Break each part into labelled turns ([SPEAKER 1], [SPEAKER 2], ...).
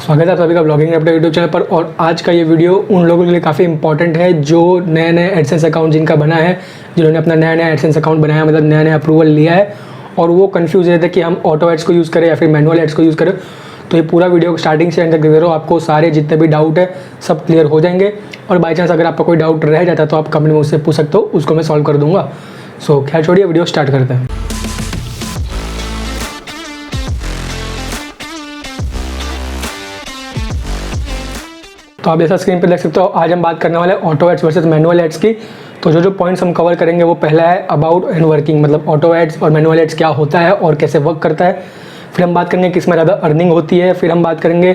[SPEAKER 1] स्वागत है आप सभी का ब्लॉगिंग अपने यूट्यूब चैनल पर। और आज का ये वीडियो उन लोगों के लिए काफ़ी इंपॉर्टेंट है जो नए नए एडसेंस अकाउंट जिनका बना है, जिन्होंने अपना नया नया एडसेंस अकाउंट बनाया, मतलब नया नया अप्रूवल लिया है और वो कंफ्यूज रहते हैं कि हम ऑटो एड्स को यूज़ करें या फिर मैनुअल एड्स को यूज़ करें। तो ये पूरा वीडियो स्टार्टिंग से एंड तक देखते रहो, आपको सारे जितने भी डाउट है सब क्लियर हो जाएंगे। और बाई चांस अगर आपका कोई डाउट रह जाता है तो आप कमेंट में मुझसे पूछ सकते हो, उसको मैं सॉल्व कर दूंगा। सो खैर छोड़िए, वीडियो स्टार्ट करते हैं। तो आप जैसा स्क्रीन पर देख सकते हो, आज हम बात करने वाले हैं auto aids versus manual aids की। तो जो पॉइंट्स हम कवर करेंगे वो पहला है अबाउट एंड वर्किंग, मतलब ऑटो एड्स और मैनुअल एड्स क्या होता है और कैसे वर्क करता है। फिर हम बात करेंगे किस में ज़्यादा अर्निंग होती है। फिर हम बात करेंगे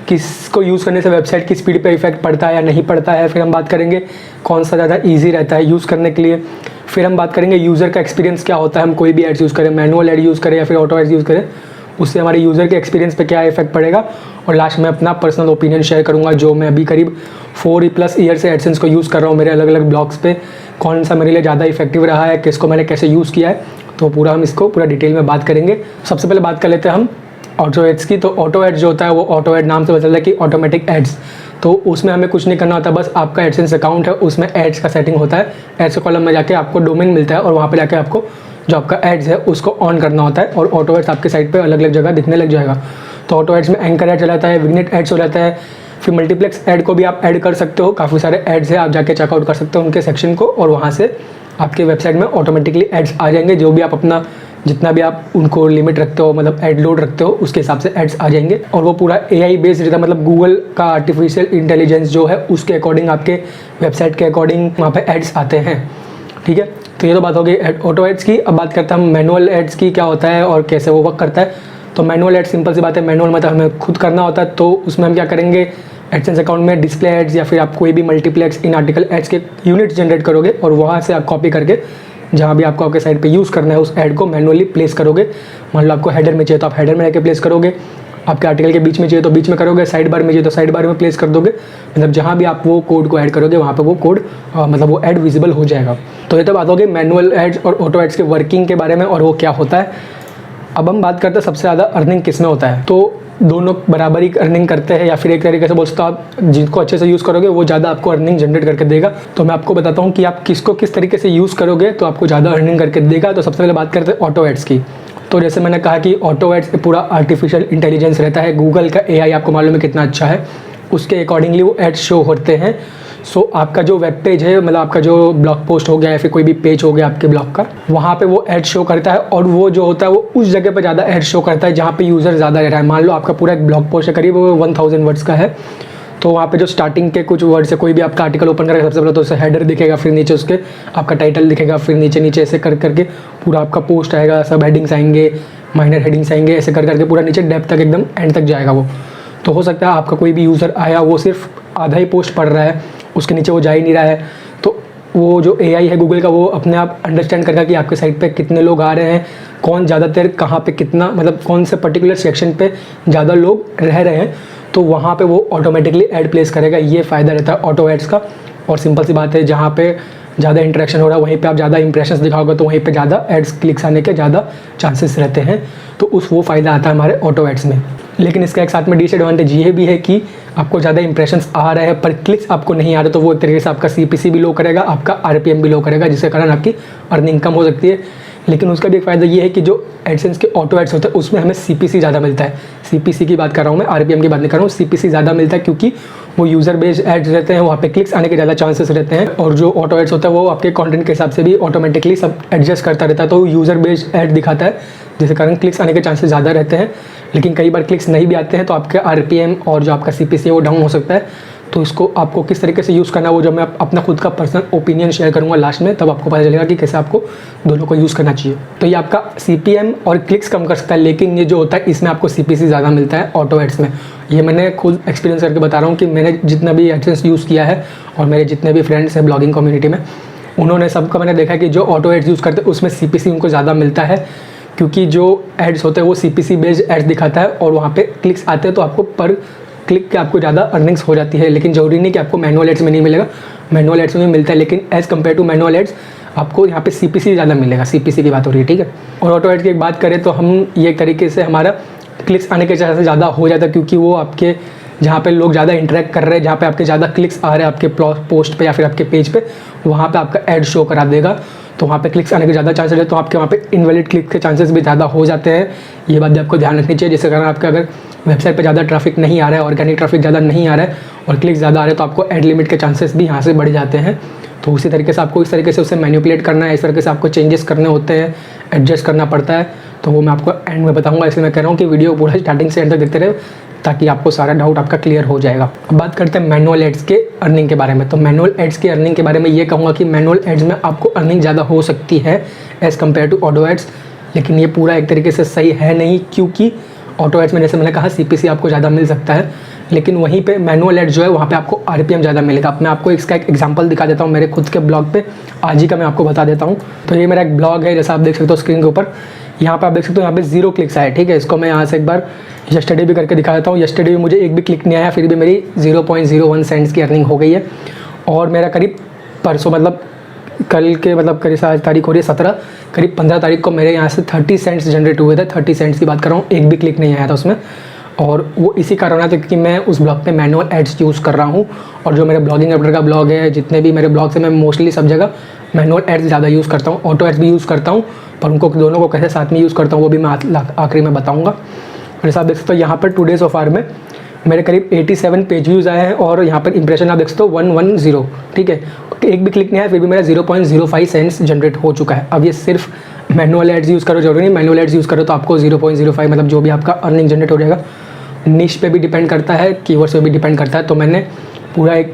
[SPEAKER 1] किसको यूज़ करने से वेबसाइट की स्पीड पे इफेक्ट पड़ता है या नहीं पड़ता है। फिर हम बात करेंगे कौन सा ज़्यादा ईजी रहता है यूज़ करने के लिए। फिर हम बात करेंगे यूज़र का एक्सपीरियंस क्या होता है, हम कोई भी एड्स यूज़ करें, मैनुअल एड यूज़ करें या फिर ऑटो एड्स यूज़ करें, उससे हमारे यूज़र के एक्सपीरियंस पे क्या इफेक्ट पड़ेगा। और लास्ट में अपना पर्सनल ओपिनियन शेयर करूंगा, जो मैं अभी करीब 4+ ईयर से एडसेंस को यूज़ कर रहा हूँ मेरे अलग अलग ब्लॉग्स पे, कौन सा मेरे लिए ज़्यादा इफेक्टिव रहा है, किसको मैंने कैसे यूज़ किया है। तो पूरा हम इसको पूरा डिटेल में बात करेंगे। सबसे पहले बात कर लेते हैं हम ऑटो एड्स की। तो ऑटो एड्स जो होता है वो ऑटो एड नाम से पता चलता है कि ऑटोमेटिक एड्स। तो उसमें हमें कुछ नहीं करना होता, बस आपका एडसेंस अकाउंट है उसमें एड्स का सेटिंग होता है। एड्स के कॉलम में जाके आपको डोमेन मिलता है और वहाँ पे जाके आपको जो आपका एड्स है उसको ऑन करना होता है और ऑटो एड्स आपके साइट पे अलग अलग जगह दिखने लग जाएगा। तो ऑटो एड्स में एंकर एड्स हो जाता है, विग्नेट एड्स हो जाता है, फिर मल्टीप्लेक्स ऐड को भी आप ऐड कर सकते हो। काफ़ी सारे एड्स है, आप जाके चेकआउट कर सकते हो उनके सेक्शन को और वहाँ से आपके वेबसाइट में ऑटोमेटिकली एड्स आ जाएंगे। जो भी आप अपना जितना भी आप उनको लिमिट रखते हो, मतलब एड लोड रखते हो, उसके हिसाब से एड्स आ जाएंगे। और वो पूरा AI बेस्ड रहता है, मतलब गूगल का आर्टिफिशियल इंटेलिजेंस जो है उसके अकॉर्डिंग आपके वेबसाइट के अकॉर्डिंग वहाँ पे एड्स आते हैं। ठीक है, तो ये तो बात हो गई ऑटो एड्स की। अब बात करते हैं हम मैनुअल एड्स की, क्या होता है और कैसे वो वर्क करता है। तो मैनुअल एड्स सिंपल सी बात है, मैनुअल मतलब हमें खुद करना होता है। तो उसमें हम क्या करेंगे, एडसेंस अकाउंट में डिस्प्ले एड्स या फिर आप कोई भी मल्टीप्लेक्स इन आर्टिकल एड्स के यूनिट्स जनरेट करोगे और वहाँ से आप कॉपी करके जहाँ भी आपको आपके साइट पे यूज़ करना है उस ऐड को मैनुअली प्लेस करोगे। मान लो आपको हेडर में चाहिए तो आप हेडर में लेके प्लेस करोगे, आपके आर्टिकल के बीच में चाहिए तो बीच में करोगे, साइड बार में चाहिए तो साइड बार में प्लेस कर दोगे। मतलब जहाँ भी आप वो कोड को ऐड करोगे वहाँ पे वो कोड मतलब वो ऐड विजिबल हो जाएगा। तो ये तो बात होगी मैनुअल एड्स और ऑटो एड्स के वर्किंग के बारे में और वो क्या होता है। अब हम बात करते हैं सबसे ज़्यादा अर्निंग किस में होता है। तो दोनों बराबर ही अर्निंग करते हैं, या फिर एक तरीके से बोल सकते हो आप जिनको अच्छे से यूज़ करोगे वो ज़्यादा आपको अर्निंग जनरेट करके देगा। तो मैं आपको बताता हूँ कि आप किसको किस तरीके से यूज़ करोगे तो आपको ज़्यादा अर्निंग करके देगा। तो सबसे पहले बात करते हैं ऑटो एड्स की। तो जैसे मैंने कहा कि ऑटो एड्स पूरा आर्टिफिशियल इंटेलिजेंस रहता है, गूगल का AI आपको मालूम है कितना अच्छा है, उसके अकॉर्डिंगली वो एड्स शो होते हैं। सो आपका जो वेब पेज है, मतलब आपका जो ब्लॉग पोस्ट हो गया या फिर कोई भी पेज हो गया आपके ब्लॉग का, वहाँ पे वो ऐड शो करता है। और वो जो होता है वो उस जगह पे ज़्यादा ऐड शो करता है जहाँ पे यूज़र ज़्यादा रह रहा है। मान लो आपका पूरा एक ब्लॉग पोस्ट है करीब 1000 वर्ड्स का है, तो वहाँ पे जो स्टार्टिंग के कुछ वर्ड्स है, कोई भी आपका आर्टिकल ओपन करेगा सबसे पहले तो उससे हेडर दिखेगा, फिर नीचे उसके आपका टाइटल दिखेगा, फिर नीचे नीचे ऐसे कर करके पूरा आपका पोस्ट आएगा, सब हेडिंग्स आएंगे, माइनर हेडिंग्स आएंगे, ऐसे कर करके पूरा नीचे डेप्थ तक एकदम एंड तक जाएगा वो। तो हो सकता है आपका कोई भी यूज़र आया वो सिर्फ आधा ही पोस्ट पढ़ रहा है, उसके नीचे वो जा ही नहीं रहा है। तो वो जो AI है गूगल का, वो अपने आप अंडरस्टैंड करेगा कि आपके साइट पे कितने लोग आ रहे हैं, कौन ज़्यादातर कहाँ पे कितना, मतलब कौन से पर्टिकुलर सेक्शन पे ज़्यादा लोग रह रहे हैं, तो वहाँ पे वो ऑटोमेटिकली ऐड प्लेस करेगा। ये फ़ायदा रहता है ऑटो एड्स का। और सिंपल सी बात है, जहाँ पे ज़्यादा इंटरेक्शन हो रहा है वहीं पे आप ज़्यादा इंप्रेशंस दिखाओगे तो वहीं पे ज़्यादा एड्स क्लिक्स आने के ज़्यादा चांसेस रहते हैं। तो वो फ़ायदा आता है हमारे ऑटो एड्स में। लेकिन इसका एक साथ में डिसएडवांटेज ये भी है कि आपको ज़्यादा इंप्रेशंस आ रहे हैं पर क्लिक्स आपको नहीं आ रहे, तो वो एक तरीके से आपका CPC भी लो करेगा, आपका RPM भी लो करेगा, जिसके कारण आपकी अर्निंग कम हो सकती है। लेकिन उसका भी एक फ़ायदा ये है कि जो एडसेंस के ऑटो एड्स होते हैं उसमें हमें CPC ज़्यादा मिलता है। CPC की बात कर रहा हूँ मैं, RPM की बात नहीं कर रहा हूँ। CPC ज़्यादा मिलता है क्योंकि वो यूज़र बेस्ड एड्स रहते हैं, वहाँ पे क्लिक्स आने के ज़्यादा चांसेस रहते हैं। और जो ऑटो एड्स होता है वो आपके कंटेंट के हिसाब से भी ऑटोमेटिकली सब एडजस्ट करता रहता है, तो यूज़र बेस्ड एड दिखाता है, जिसके कारण क्लिक्स आने के चांसेस ज़्यादा रहते हैं। लेकिन कई बार क्लिक्स नहीं भी आते हैं तो आपके RPM और जो आपका CPC है वो डाउन हो सकता है। तो इसको आपको किस तरीके से यूज़ करना है वो जब मैं अपना खुद का पर्सनल ओपिनियन शेयर करूंगा लास्ट में, तब आपको पता चलेगा कि कैसे आपको दोनों को यूज़ करना चाहिए। तो ये आपका CPM और क्लिक्स कम कर सकता है, लेकिन ये जो होता है इसमें आपको CPC ज़्यादा मिलता है ऑटो एड्स में। ये मैंने खुद एक्सपीरियंस करके बता रहा हूँ कि मैंने जितना भी एडसेंस यूज़ किया है और मेरे जितने भी फ्रेंड्स हैं ब्लॉगिंग कम्युनिटी में, उन्होंने सबका मैंने देखा कि जो ऑटो एड्स यूज़ करते हैं उसमें CPC उनको ज़्यादा मिलता है, क्योंकि जो एड्स होते हैं वो CPC बेस्ड एड्स दिखाता है और वहाँ पे क्लिक्स आते हैं तो आपको पर क्लिक के आपको ज़्यादा अर्निंग्स हो जाती है। लेकिन ज़रूरी नहीं कि आपको मैनुअल एड्स में नहीं मिलेगा, मैनुअल एड्स में भी मिलता है, लेकिन as compare to manual aids आपको यहाँ पे CPC ज़्यादा मिलेगा। CPC की बात हो रही है, ठीक है। और ऑटो एड्स की एक बात करें तो हम ये एक तरीके से हमारा क्लिक्स आने के चांसेस ज़्यादा हो जाता है, क्योंकि वो आपके जहाँ पे लोग ज़्यादा इंटरेक्ट कर रहे हैं, जहाँ पे आपके ज़्यादा क्लिक्स आ रहे हैं आपके पोस्ट पे या फिर आपके पेज पे, वहाँ पे आपका ऐड शो करा देगा। तो वहाँ पे क्लिक्स आने के ज़्यादा चांसेस है, तो आपके वहाँ पे इनवैलिड क्लिक के चांसेस भी ज़्यादा हो जाते हैं। ये बात भी आपको ध्यान रखनी चाहिए, जिसके कारण आपका अगर वेबसाइट पे ज़्यादा ट्रैफिक नहीं आ रहा है, ऑर्गेनिक ट्रैफिक ज़्यादा नहीं आ रहा है और क्लिक्स ज़्यादा आ रहे हैं, तो आपको ऐड लिमिट के चांसेस भी यहाँ से बढ़ जाते हैं। तो उसी तरीके से आपको इस तरीके से उसे मैनिपुलेट करना है, इस तरीके से आपको चेंजेस करने होते हैं, एडजस्ट करना पड़ता है। तो वो मैं आपको एंड में बताऊंगा, इसलिए मैं कह रहा हूँ कि वीडियो पूरा स्टार्टिंग से एंड तक देखते रहे, ताकि आपको सारा डाउट आपका क्लियर हो जाएगा। अब बात करते हैं मैनुअल एड्स के अर्निंग के बारे में। तो मैनुअल एड्स की अर्निंग के बारे में ये कहूँगा कि मैनुअल एड्स में आपको अर्निंग ज़्यादा हो सकती है as compare to auto aids, लेकिन ये पूरा एक तरीके से सही है नहीं, क्योंकि ऑटो एड्स में जैसे मैंने कहा CPC आपको ज़्यादा मिल सकता है, लेकिन वहीं पे मैनुअल एड्स जो है वहाँ पे आपको RPM ज़्यादा मिलेगा। अब मैं आपको इसका एक एग्जांपल दिखा देता हूँ मेरे खुद के ब्लॉग पे, आज ही का मैं आपको बता देता हूँ। तो ये मेरा एक ब्लॉग है, जैसा आप देख सकते हो स्क्रीन के ऊपर, यहाँ पे आप देख सकते हो यहाँ पे 0 क्लिक्स आए, ठीक है। इसको मैं यहाँ से एक बार यस्टरडे भी करके दिखा देता हूँ। यस्टरडे भी मुझे एक भी क्लिक नहीं आया, फिर भी मेरी 0.01 सेंट्स की अर्निंग हो गई है। और मेरा करीब परसों मतलब कल के मतलब करीब आज तारीख हो रही है 17, करीब 15 तारीख को मेरे यहाँ से 30 सेंट्स जनरेट हुए थे। 30 सेंट्स की बात कर रहा हूँ, एक भी क्लिक नहीं आया था उसमें। और वो इसी कारण है क्योंकि मैं उस ब्लॉग पे मैनुअल एड्स यूज़ कर रहा हूँ। और जो मेरे ब्लॉगिंग अपडेट का ब्लॉग है, जितने भी मेरे ब्लॉग्स हैं, मैं मोस्टली सब जगह मैनुअल एड्स ज़्यादा यूज़ करता हूँ। ऑटो एड्स भी यूज़ करता हूँ, पर उनको दोनों को कैसे साथ में यूज़ करता हूँ वो भी मैं आखिरी में बताऊँगा। जैसा आप देख सकते हो यहाँ पर 2 डेज़ ऑफ आर में मेरे करीब 87 पेज व्यूज़ आए हैं और यहाँ पर इंप्रेशन आप देख सकते हो 110, ठीक है। एक भी क्लिक नहीं आया, फिर भी मेरा 0.05 सेंट्स जनरेट हो चुका है। अब ये सिर्फ मैनुअल एड्स यूज़ करो जरूरी नहीं, मैनुअल एड्स यूज़ करो तो आपको 0.05 मतलब जो भी आपका अर्निंग जनरेट हो जाएगा। निश पे भी डिपेंड करता है, कीवर्ड्स पे भी डिपेंड करता है। तो मैंने पूरा एक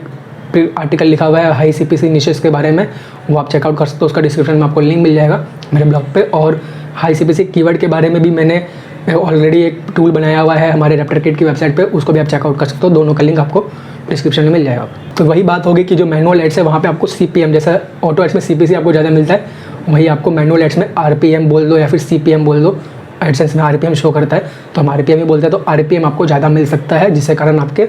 [SPEAKER 1] आर्टिकल लिखा हुआ है हाई CPC निशेस के बारे में, वो आप चेकआउट कर सकते हो, उसका डिस्क्रिप्शन में आपको लिंक मिल जाएगा मेरे ब्लॉग पे। और हाई CPC कीवर्ड के बारे में भी मैंने ऑलरेडी एक टूल बनाया हुआ है हमारे रैप्टर किट की वेबसाइट पे, उसको भी आप चेकआउट कर सकते हो, दोनों का लिंक आपको डिस्क्रिप्शन में मिल जाएगा। तो वही बात होगी कि जो मैनुअल एड्स है वहाँ पे आपको CPM, जैसा ऑटो एड्स में CPC आपको ज़्यादा मिलता है, वही आपको मैनुअल एड्स में RPM बोल दो या फिर CPM बोल दो। एडसेंस में RPM शो करता है तो हम RPM ही बोलते हैं, तो RPM आपको ज़्यादा मिल सकता है, जिससे कारण आपके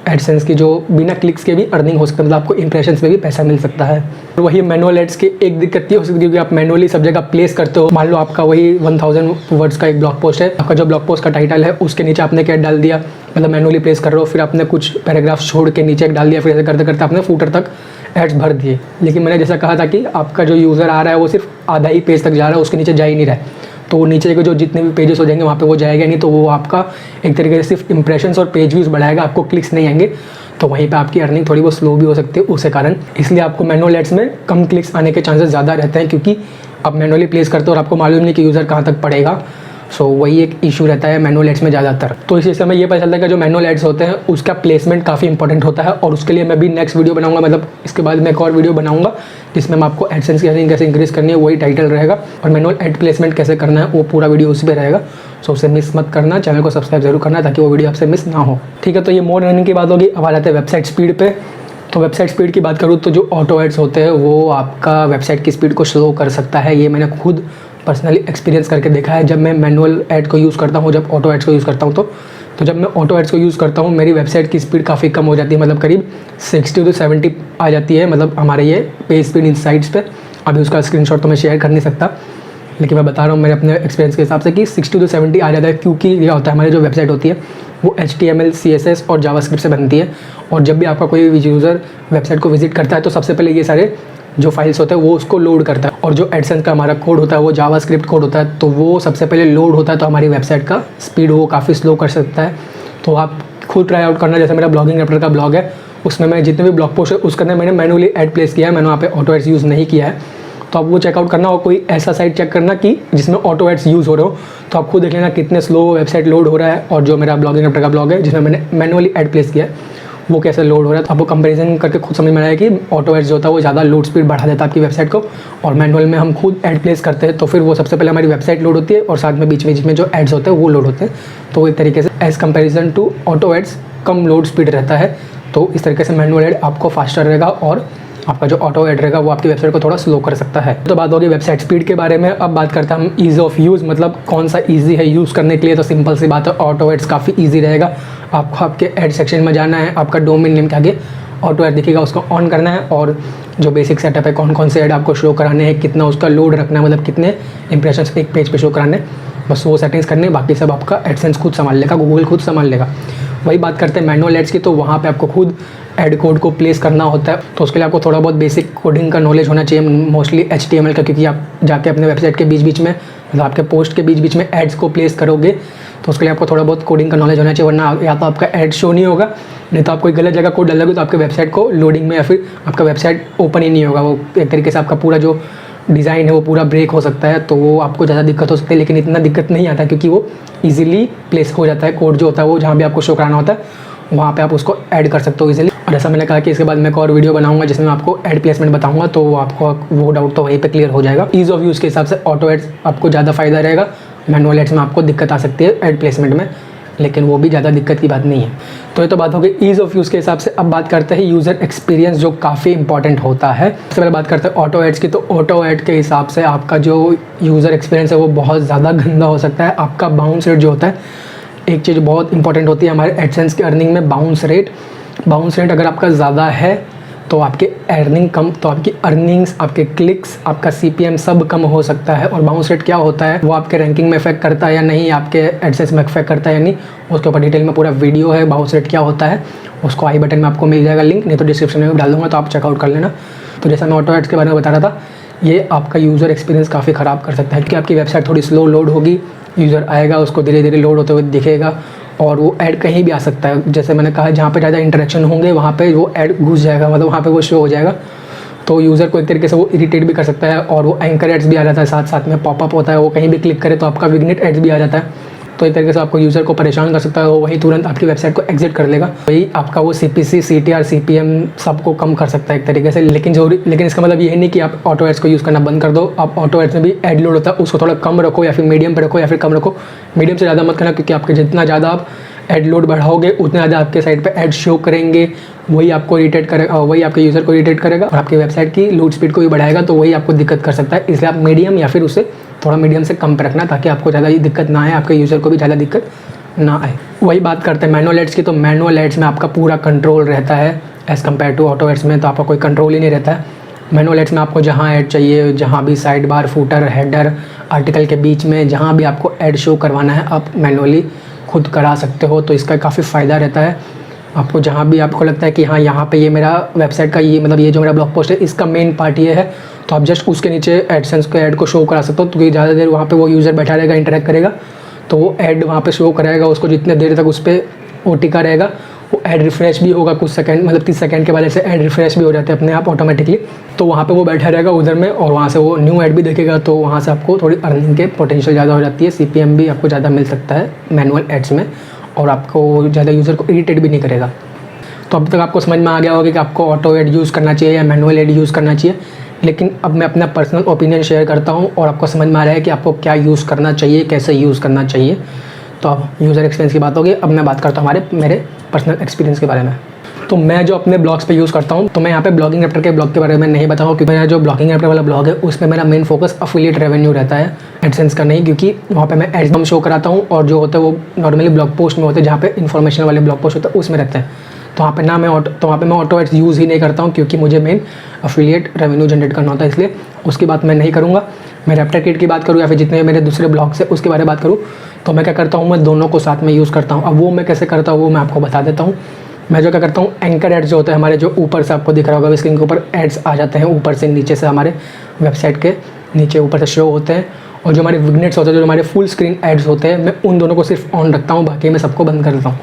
[SPEAKER 1] एडसेंस की जो बिना क्लिक्स के भी अर्निंग हो सकती है, मतलब आपको इंप्रेशंस में भी पैसा मिल सकता है। और वही मैनुअल एड्स की एक दिक्कत ये हो सकती है क्योंकि आप मैनुअली सब जगह प्लेस करते हो। मान लो आपका वही 1000 वर्ड्स का एक ब्लॉग पोस्ट है, आपका जो ब्लॉग पोस्ट का टाइटल है उसके नीचे आपने क्या डाल दिया, मतलब मैनुअली प्लेस कर रहे हो, फिर आपने कुछ पैराग्राफ छोड़ के नीचे डाल दिया, फिर ऐसे करते करते आपने फूटर तक एड्स भर दिए। लेकिन मैंने जैसा कहा था कि आपका जो यूज़र आ रहा है वो सिर्फ आधा ही पेज तक जा रहा है, उसके नीचे जा ही नहीं रहा है, तो वो नीचे के जो जितने भी पेजेस हो जाएंगे वहाँ पे वो जाएगा नहीं, तो वो आपका एक तरीके से सिर्फ इंप्रेशंस और पेज व्यूज़ बढ़ाएगा, आपको क्लिक्स नहीं आएंगे। तो वहीं पे आपकी अर्निंग थोड़ी बहुत स्लो भी हो सकती है उसके कारण। इसलिए आपको मैनुअल एड्स में कम क्लिक्स आने के चांसेस ज़्यादा रहते हैं, क्योंकि आप मैनुअली प्लेस करते हो और आपको मालूम नहीं कि यूज़र कहाँ तक पढ़ेगा। सो वही एक इशू रहता है मैनुअल एड्स में ज़्यादातर। तो इसी से हमें ये पता चलता है कि जो मैनुअल एड्स होते हैं उसका प्लेसमेंट काफ़ी इंपॉर्टेंट होता है, और उसके लिए मैं भी नेक्स्ट वीडियो बनाऊंगा, मतलब इसके बाद मैं एक और वीडियो बनाऊंगा जिसमें मैं आपको एडसेंस की अर्निंग कैसे इंक्रीज़ करनी है वही टाइटल रहेगा, और मैनुअल एड प्लेसमेंट कैसे करना है वो पूरा वीडियो उसी पर रहेगा। सो उसे मिस मत करना, चैनल को सब्सक्राइब जरूर करना ताकि वो वीडियो आपसे मिस ना हो, ठीक है। तो ये मोड अर्निंग की बात होगी। अब आ जाते हैं वेबसाइट स्पीड पे। तो वेबसाइट स्पीड की बात करूँ तो जो ऑटो एड्स होते हैं वो आपका वेबसाइट की स्पीड को स्लो कर सकता है। ये मैंने खुद पर्सनली एक्सपीरियंस करके देखा है। जब मैं मैनुअल ऐड को यूज़ करता हूँ, जब ऑटो एड्स को यूज़ करता हूँ, तो जब मैं ऑटो एड्स को यूज़ करता हूँ मेरी वेबसाइट की स्पीड काफ़ी कम हो जाती है, मतलब करीब 60 to 70 आ जाती है, मतलब हमारे ये पेज स्पीड इनसाइट्स पे। अभी उसका स्क्रीनशॉट तो मैं शेयर कर नहीं सकता, लेकिन मैं बता रहा हूँ मेरे अपने एक्सपीरियंस के हिसाब से कि 60 to 70 आ जाता है, क्योंकि ये होता है हमारी जो वेबसाइट होती है वो HTML, CSS और जावास्क्रिप्ट से बनती है। और जब भी आपका कोई यूज़र वेबसाइट को विजिट करता है तो सबसे पहले ये सारे जो फाइल्स होते हैं वो उसको लोड करता है, और जो एडसेंस का हमारा कोड होता है वो जावास्क्रिप्ट कोड होता है, तो वो सबसे पहले लोड होता है, तो हमारी वेबसाइट का स्पीड वो काफ़ी स्लो कर सकता है। तो आप खुद ट्राई आउट करना। जैसे मेरा ब्लॉगिंग रैप्टर का ब्लॉग है, उसमें मैं जितने भी ब्लॉग पोस्ट है उसके अंदर मैंने मैनुअली ऐड प्लेस किया है, मैंने वहाँ पे ऑटो एड्स यूज़ नहीं किया है। तो आप वो चेकआउट करना, और कोई ऐसा साइट चेक करना कि जिसमें ऑटो एड्स यूज़ हो रहे हो, तो आप खुद देख लेना कितने स्लो वेबसाइट लोड हो रहा है। और जो मेरा ब्लॉगिंग रैप्टर का ब्लॉग है जिसमें मैंने मैनुअली ऐड प्लेस किया है वो कैसे लोड हो रहा है, तो आपको कंपैरिजन करके खुद समझ में आया कि ऑटो एड्स जो होता है वो ज़्यादा लोड स्पीड बढ़ा देता है आपकी वेबसाइट को, और मैनुअल में हम खुद ऐड प्लेस करते हैं तो फिर वो सबसे पहले हमारी वेबसाइट लोड होती है और साथ में बीच में जो एड्स होते हैं वो लोड होते हैं। तो एक तरीके से as comparison to auto aids कम लोड स्पीड रहता है। तो इस तरीके से मैनुअल ऐड आपको फास्टर रहेगा और आपका जो ऑटो ऐड रहेगा वो आपकी वेबसाइट को थोड़ा स्लो कर सकता है। तो बात होगी वेबसाइट स्पीड के बारे में। अब बात करते हैं हम ईज़ ऑफ यूज़, मतलब कौन सा ईजी है यूज़ करने के लिए। तो सिंपल सी बात है, ऑटो एड्स काफ़ी ईजी रहेगा। आपको आपके ऐड सेक्शन में जाना है, आपका डोमेन नेम के आगे ऑटो ऐड दिखेगा, उसको ऑन करना है, और जो बेसिक सेटअप है कौन कौन से ऐड आपको शो कराने हैं, कितना उसका लोड रखना है, मतलब कितने इंप्रेशंस एक पेज पे शो कराने हैं, बस वो सेटिंग्स करने, बाकी सब आपका एडसेंस खुद संभाल लेगा, गूगल खुद संभाल लेगा। वही बात करते हैं मैनुअल एड्स की, तो वहाँ पे आपको खुद एड कोड को प्लेस करना होता है। तो उसके लिए आपको थोड़ा बहुत बेसिक कोडिंग का नॉलेज होना चाहिए, मोस्टली HTML का, क्योंकि आप जाके अपने वेबसाइट के बीच बीच में, मतलब आपके पोस्ट के बीच बीच में एड्स को प्लेस करोगे, तो उसके लिए आपको थोड़ा बहुत कोडिंग का नॉलेज होना चाहिए, वरना या तो आपका एड शो नहीं होगा, नहीं तो आप कोई गलत जगह कोड डालोगे तो आपके वेबसाइट को लोडिंग में या फिर आपका वेबसाइट ओपन ही नहीं होगा। वो एक तरीके से आपका पूरा जो डिज़ाइन है वो पूरा ब्रेक हो सकता है, तो वो आपको ज़्यादा दिक्कत हो सकती है। लेकिन इतना दिक्कत नहीं आता क्योंकि वो ईजिली प्लेस हो जाता है, कोड जो होता है वो जहाँ भी आपको शो कराना होता है वहाँ पे आप उसको ऐड कर सकते हो ईजिली। और ऐसा मैंने कहा कि इसके बाद मैं एक और वीडियो बनाऊंगा जिसमें मैं आपको ऐड प्लेसमेंट बताऊंगा, तो आपको वो डाउट तो वहीं पे क्लियर हो जाएगा। ईज़ ऑफ यूज़ के हिसाब से ऑटो एड्स आपको ज़्यादा फ़ायदा रहेगा, मैनुअल एड्स में आपको दिक्कत आ सकती है ऐड प्लेसमेंट में, लेकिन वो भी ज़्यादा दिक्कत की बात नहीं है। तो ये तो बात हो गई ईज़ ऑफ यूज़ के हिसाब से। अब बात करते हैं यूज़र एक्सपीरियंस, जो काफ़ी इंपॉर्टेंट होता है। सबसे पहले बात करते हैं ऑटो एड्स की। तो ऑटो एड के हिसाब से आपका जो यूज़र एक्सपीरियंस है वो बहुत ज़्यादा गंदा हो सकता है। आपका बाउंस रेट जो होता है, एक चीज़ बहुत इंपॉर्टेंट होती है हमारे एडसेंस के अर्निंग में, बाउंस रेट अगर आपका ज़्यादा है तो आपके अर्निंग कम, तो आपकी अर्निंग्स, आपके क्लिक्स, आपका CPM सब कम हो सकता है। और बाउंस रेट क्या होता है, वो आपके रैंकिंग में इफेक्ट करता है या नहीं, आपके एडसेंस में इफेक्ट करता है या नहीं, उसके ऊपर डिटेल में पूरा वीडियो है बाउंस रेट क्या होता है, उसको आई बटन में आपको मिल जाएगा लिंक, नहीं तो डिस्क्रिप्शन में डाल दूँगा, तो आप चेकआउट कर लेना। तो जैसा मैं ऑटो एड्स के बारे में बता रहा था, ये आपका यूज़र एक्सपीरियंस काफ़ी ख़राब कर सकता है, क्योंकि आपकी वेबसाइट थोड़ी स्लो लोड होगी, यूज़र आएगा उसको धीरे धीरे लोड होते हुए दिखेगा, और वो ऐड कहीं भी आ सकता है। जैसे मैंने कहा, जहाँ पे ज़्यादा इंटरेक्शन होंगे वहाँ पे वो ऐड घुस जाएगा, मतलब वहाँ पे वो शो हो जाएगा, तो यूज़र को एक तरीके से वो इरिटेट भी कर सकता है। और वो एंकर एड्स भी आ जाता है, साथ साथ में पॉपअप होता है, वो कहीं भी क्लिक करे तो आपका विग्नेट एड्स भी आ जाता है, तो एक तरीके से आपको यूज़र को परेशान कर सकता है, वो वही तुरंत आपकी वेबसाइट को एग्जिट कर लेगा। वही आपका वो CPC, CTR, CPM सबको कम कर सकता है एक तरीके से। लेकिन इसका मतलब ये नहीं कि आप ऑटो एड्स को यूज़ करना बंद कर दो। आप ऑटो एड्स में भी एड लोड होता है, उसको थोड़ा कम रखो, या फिर मीडियम पे रखो, या फिर कम रखो, मीडियम से ज़्यादा मत करना, क्योंकि आपके जितना ज़्यादा आप एड लोड बढ़ाओगे उतना ज़्यादा आपके साइट पे ऐड शो करेंगे, वही आपको इरिटेट करेगा, वही आपके यूज़र को इरिटेट करेगा और आपकी वेबसाइट की लोड स्पीड को भी बढ़ाएगा, तो वही आपको दिक्कत कर सकता है। इसलिए आप मीडियम या फिर उससे थोड़ा मीडियम से कम पे रखना, ताकि आपको ज़्यादा दिक्कत ना आए, आपके यूज़र को भी ज़्यादा दिक्कत ना आए। वही बात करते हैं मैनुअल एड्स की। तो मैनुअल एड्स में आपका पूरा कंट्रोल रहता है as compare to auto aids में, तो आपका कोई कंट्रोल ही नहीं रहता है। मैनुअल एड्स में आपको जहाँ ऐड चाहिए, जहाँ भी side bar, footer, header, article के बीच में जहाँ भी आपको ऐड शो करवाना है, आप मैनुअली खुद करा सकते हो, तो इसका काफ़ी फ़ायदा रहता है। आपको जहाँ भी आपको लगता है कि हाँ यहाँ पे ये मेरा वेबसाइट का ये मतलब ये जो मेरा ब्लॉग पोस्ट है इसका मेन पार्ट ये है, तो आप जस्ट उसके नीचे एडसेंस के ऐड को शो करा सकते हो, क्योंकि ज़्यादा देर वहाँ पे वो यूज़र बैठा रहेगा, इंटरेक्ट करेगा, तो वो ऐड वहाँ पे शो कराएगा उसको, जितने देर तक उस पर वो टिका रहेगा। वो ऐड रिफ्रेश भी होगा कुछ सेकंड, मतलब 30 सेकंड के बाद ऐसे ऐड रिफ्रेश भी हो जाते हैं अपने आप ऑटोमेटिकली, तो वहाँ पे वो बैठा रहेगा उधर में, और वहाँ से वो न्यू ऐड भी देखेगा, तो वहाँ से आपको थोड़ी अर्निंग के पोटेंशियल ज़्यादा हो जाती है, CPM भी आपको ज़्यादा मिल सकता है मैनुअल एड्स में, और आपको ज़्यादा यूज़र को इरिटेट भी नहीं करेगा। तो अब तक आपको समझ में आ गया होगा कि आपको ऑटो एड यूज़ करना चाहिए या मैनुअल एड यूज़ करना चाहिए, लेकिन अब मैं अपना पर्सनल ओपिनियन शेयर करता हूँ और आपको समझ में आ रहा है कि आपको क्या यूज़ करना चाहिए, कैसे यूज़ करना चाहिए। तो अब यूज़र एक्सपीरियंस की बात होगी, अब मैं बात करता हूँ मेरे पर्सनल एक्सपीरियंस के बारे में। तो मैं जो अपने ब्लॉग्स पे यूज़ करता हूँ, तो मैं यहाँ पे ब्लॉगिंग रैप्टर के ब्लॉग के बारे में नहीं बताऊँगा, क्योंकि मेरा जो ब्लॉगिंग रैप्टर वाला ब्लॉग है उसमें मेरा मेन फोकस अफिलिएट रेवेन्यू रहता है, एडसेंस का नहीं, क्योंकि वहाँ पे मैं एड्स हम शो कराता हूँ, और जो होता है वो नॉर्मली ब्लॉग पोस्ट में होते हैं, जहाँ पे इन्फॉर्मेशन वाले ब्लॉग पोस्ट होते हैं उसमें रहते हैं। तो वहाँ पे मैं ऑटो एड्स यूज़ ही नहीं करता हूँ, क्योंकि मुझे मेन अफिलिएट रेवेन्यू जनरेट करना होता है, इसलिए उसकी बात मैं नहीं करूँगा। मैं रैप्टर किट की बात करूँ या फिर जितने मेरे दूसरे ब्लॉग्स है उसके बारे में बात करूँ, तो मैं क्या करता हूँ, मैं दोनों को साथ में यूज़ करता हूँ। अब वो मैं कैसे करता हूँ वो मैं आपको बता देता हूँ। मैं जो क्या करता हूँ, एंकर एड्स जो होते हैं हमारे, जो ऊपर से आपको दिख रहा होगा स्क्रीन के ऊपर एड्स आ जाते हैं, ऊपर से नीचे से हमारे वेबसाइट के नीचे ऊपर से शो होते हैं, और जो हमारे विग्नेट्स होते हैं, जो हमारे फुल स्क्रीन एड्स होते हैं, मैं उन दोनों को सिर्फ ऑन रखता हूँ, बाकी मैं सबको बंद कर देता हूँ।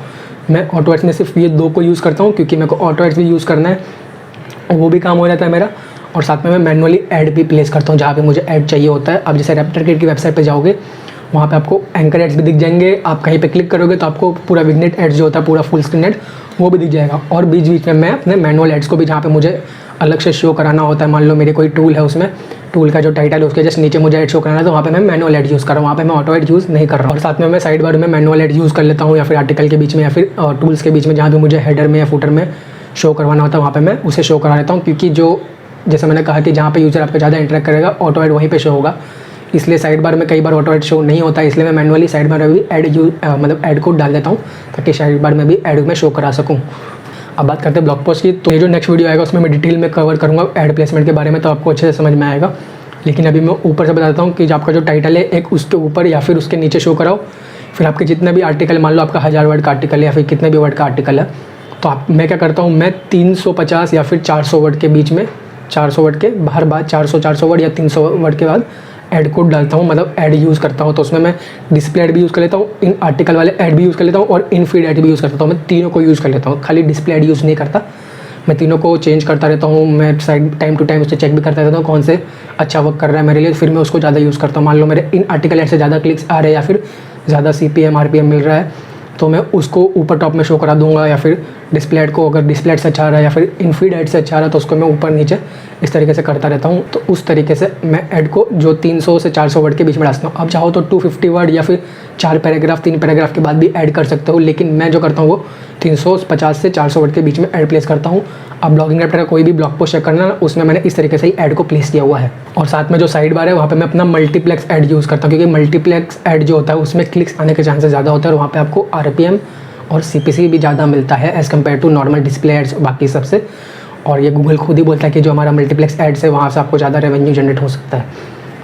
[SPEAKER 1] मैं ऑटो एड्स में सिर्फ ये 2 को यूज़ करता हूँ, क्योंकि मेरे को ऑटो एड्स भी यूज़ करना है, वो भी काम हो जाता है मेरा, और साथ में मैं मैनुअली ऐड भी प्लेस करता हूँ जहाँ पे मुझे ऐड चाहिए होता है। अब जैसे रैप्टर किट की वेबसाइट पे जाओगे, वहाँ पे आपको एंकर एड्स भी दिख जाएंगे, आप कहीं पे क्लिक करोगे तो आपको पूरा विग्नेट एड्स जो होता है, पूरा फुल स्क्रीन एड, वो भी दिख जाएगा। और बीच बीच में मैं अपने मैनुअल एड्स को भी, जहाँ पे मुझे अलग से शो कराना होता है, मान लो मेरे कोई टूल है, उसमें टूल का जो टाइटल है उसके जस्ट नीचे मुझे ऐड शो कराना है, तो वहाँ पे मैं मैनुअल ऐड यूज़ कर रहा हूँ, वहाँ पे मैं ऑटो ऐड यूज़ नहीं कर रहा हूँ। और साथ में मैं साइड बार में मैनुअल ऐड यूज़ कर लेता हूँ, या फिर आर्टिकल के बीच में, या फिर टूल्स के बीच में, जहाँ भी मुझे हेडर में या फुटर में शो करवाना होता है, वहाँ पर मैं उसे शो करा लेता हूँ। क्योंकि जो जैसे मैंने कहा कि जहाँ पे यूज़र आपका ज़्यादा इंटरेक्ट करेगा, ऑटो ऐड वहीं पे शो होगा, इसलिए साइड बार में कई बार ऑटो ऐड शो नहीं होता है, इसलिए मैं मैनुअली साइड बार में भी मतलब ऐड कोड डाल देता हूँ, ताकि साइड बार में भी ऐड में शो करा सकूँ। अब बात करते हैं ब्लॉग पोस्ट की। तो ये जो नेक्स्ट वीडियो आएगा उसमें मैं डिटेल में कवर करूँगा ऐड प्लेसमेंट के बारे में, तो आपको अच्छे से समझ में आएगा। लेकिन अभी मैं ऊपर से बताता हूँ कि जो आपका जो टाइटल है एक उसके ऊपर या फिर उसके नीचे शो कराओ। फिर आपके जितने भी आर्टिकल, मान लो आपका 1000 वर्ड का आर्टिकल है या फिर कितने भी वर्ड का आर्टिकल है, तो मैं क्या करता हूँ, मैं 350 या फिर 400 वर्ड के बीच में, 400 वर्ड के हर बात 400 वर्ड या 300 वर्ड के बाद ऐड कोड डालता हूँ, मतलब ऐड यूज़ करता हूँ। तो उसमें मैं डिस्प्ले ऐड भी यूज़ कर लेता हूँ, इन आर्टिकल वाले ऐड भी यूज़ कर लेता हूँ और इन फीड ऐड भी यूज़ करता हूँ। मैं तीनों को यूज़ कर लेता हूँ, खाली डिस्प्ले ऐड यूज़ नहीं करता। मैं तीनों को चेंज करता रहता हूँ। मैं साइड टाइम टू टाइम उससे चेक भी करता रहता हूँ कौन से अच्छा वर्क कर रहा है मेरे लिए, फिर मैं उसको ज़्यादा यूज़ करता हूँ। मान लो मेरे इन आर्टिकल ऐड से ज़्यादा क्लिक्स आ रहे हैं या फिर ज़्यादा CPM RPM मिल रहा है, तो मैं उसको ऊपर टॉप में शो करा दूंगा। या फिर डिस्प्ले ऐड को अगर डिस्प्ले ऐड से अच्छा आ रहा है या फिर इन फीड ऐड से अच्छा आ रहा है तो उसको मैं ऊपर नीचे इस तरीके से करता रहता हूँ। तो उस तरीके से मैं ऐड को जो 300 से 400 वर्ड के बीच में डालता हूँ। अब चाहो तो 250 वर्ड या फिर 4 पैराग्राफ 3 पैराग्राफ के बाद भी ऐड कर सकते हो, लेकिन मैं जो करता हूँ वो 350 से 400 वर्ड के बीच में ऐड प्लेस करता हूँ। अब ब्लॉगिंग रैप्टर का कोई भी ब्लॉग पोस्ट चेक करना, उसमें मैंने इस तरीके से ही ऐड को प्लेस किया हुआ है। और साथ में जो साइड बार है वहाँ पे मैं अपना मल्टीप्लेक्स ऐड यूज़ करता हूँ, क्योंकि मल्टीप्लेक्स ऐड जो होता है उसमें क्लिक्स आने के चांसेस ज़्यादा होते हैं और वहाँ पे आपको RPM और CPC भी ज़्यादा मिलता है as compare to normal display aids बाकी सबसे। और ये गूगल खुद ही बोलता है कि जो हमारा मल्टीप्लेक्स एड्स है वहाँ से आपको ज़्यादा रेवेन्यू जनरेट हो सकता है।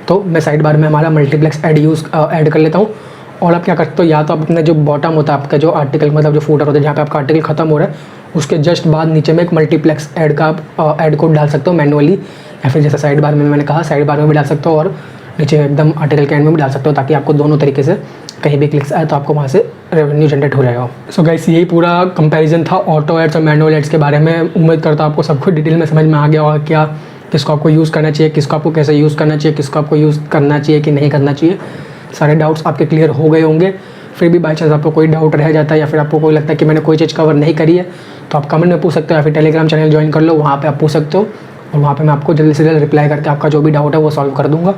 [SPEAKER 1] तो मैं साइड बार में हमारा मल्टीप्लेक्स ऐड ऐड कर लेता हूँ। और आप क्या करते हो, या तो आप अपने जो बॉटम होता है आपका जो आर्टिकल, मतलब जो फूटर होता है जहाँ पे आपका आर्टिकल खत्म हो रहा है, उसके जस्ट बाद नीचे में एक मल्टीप्लेक्स ऐड का आप ऐड कोड डाल सकते हो मैनुअली, या फिर जैसे साइड बार में मैंने कहा साइड बार में भी डाल सकते हो और नीचे एकदम आर्टिकल के एंड में भी डाल सकते हो, ताकि आपको दोनों तरीके से कहीं भी क्लिक्स आए तो आपको वहाँ से रेवेन्यू जनरेट हो जाएगा। सो गाइस, यही पूरा कंपैरिजन था ऑटो एड्स और मैनुअल एड्स के बारे में। उम्मीद करता हूँ आपको सब कुछ डिटेल में समझ में आ गया होगा, क्या किसको आपको यूज़ करना चाहिए, किसको आपको कैसे यूज़ करना चाहिए, किसको आपको यूज़ करना चाहिए कि नहीं करना चाहिए। सारे डाउट्स आपके क्लियर हो गए होंगे। फिर भी बाई चांस आपको कोई डाउट रह जाता है या फिर आपको कोई लगता है कि मैंने कोई चीज़ कवर नहीं करी है, तो आप कमेंट में पूछ सकते हो या फिर टेलीग्राम चैनल ज्वाइन कर लो, वहाँ पे आप पूछ सकते हो और वहाँ पे मैं आपको जल्दी से जल्द रिप्लाई करके आपका जो भी डाउट है वो सॉल्व कर दूँगा।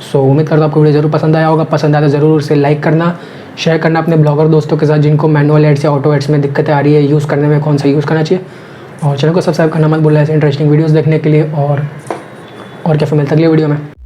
[SPEAKER 1] सो उम्मीद करता हूँ आपको वीडियो ज़रूर पसंद आया होगा। पसंद आया तो ज़रूर उसे लाइक करना, शेयर करना अपने ब्लॉगर दोस्तों के साथ जिनको मैनुअल एड्स या ऑटो एड्स में दिक्कतें आ रही है यूज़ करने में, कौन सा यूज़ करना चाहिए। और चैनल को सब्सक्राइब करना मत भूलना ऐसे इंटरेस्टिंग वीडियोज़ देखने के लिए। और क्या फिर मिलता है अगली वीडियो में।